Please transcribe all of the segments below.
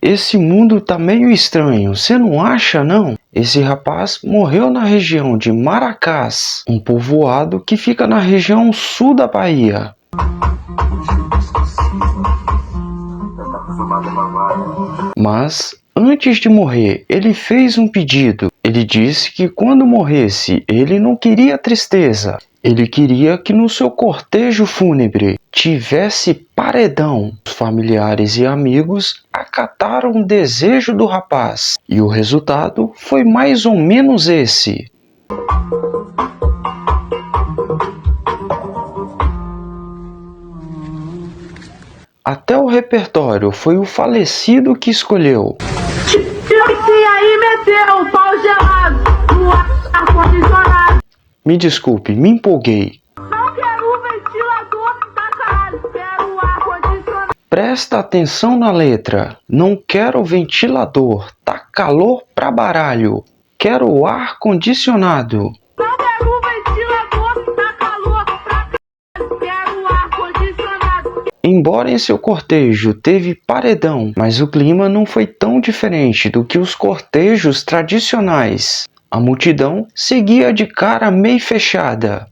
Esse mundo tá meio estranho, você não acha não? Esse rapaz morreu na região de Maracás, um povoado que fica na região sul da Bahia. Mas, antes de morrer, ele fez um pedido. Ele disse que quando morresse, ele não queria tristeza. Ele queria que no seu cortejo fúnebre tivesse paredão. Os familiares e amigos acataram o desejo do rapaz. E o resultado foi mais ou menos esse. Até o repertório foi o falecido que escolheu. E aí meteu o pau gelado no ar-condicionado. Me desculpe, me empolguei. Não quero ventilador, tá caralho, quero ar-condicionado. Presta atenção na letra. Não quero ventilador, tá calor pra baralho. Quero ar condicionado. Não quero ventilador, tá calor pra caralho, quero ar-condicionado. Embora em seu cortejo teve paredão, mas o clima não foi tão diferente do que os cortejos tradicionais. A multidão seguia de cara meio fechada.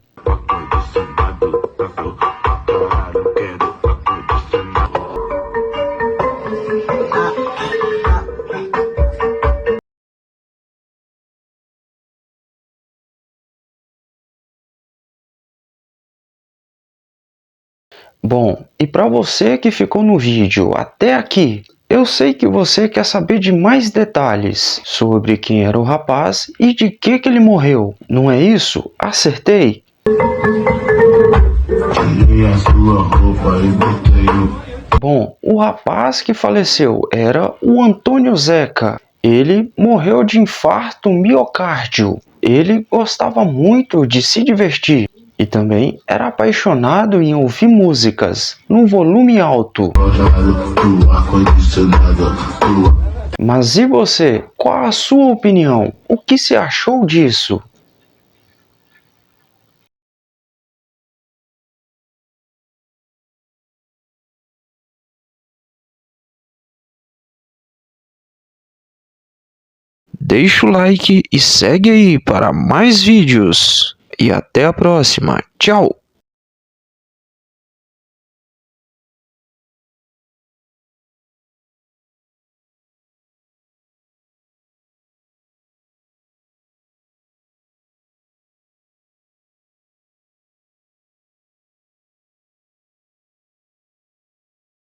Bom, e para você que ficou no vídeo até aqui, eu sei que você quer saber de mais detalhes sobre quem era o rapaz e de que ele morreu, não é isso? Acertei? Bom, o rapaz que faleceu era o Antônio Zeca. Ele morreu de infarto miocárdio. Ele gostava muito de se divertir. E também era apaixonado em ouvir músicas num volume alto. Mas e você? Qual a sua opinião? O que você achou disso? Deixa o like e segue aí para mais vídeos. E até a próxima. Tchau!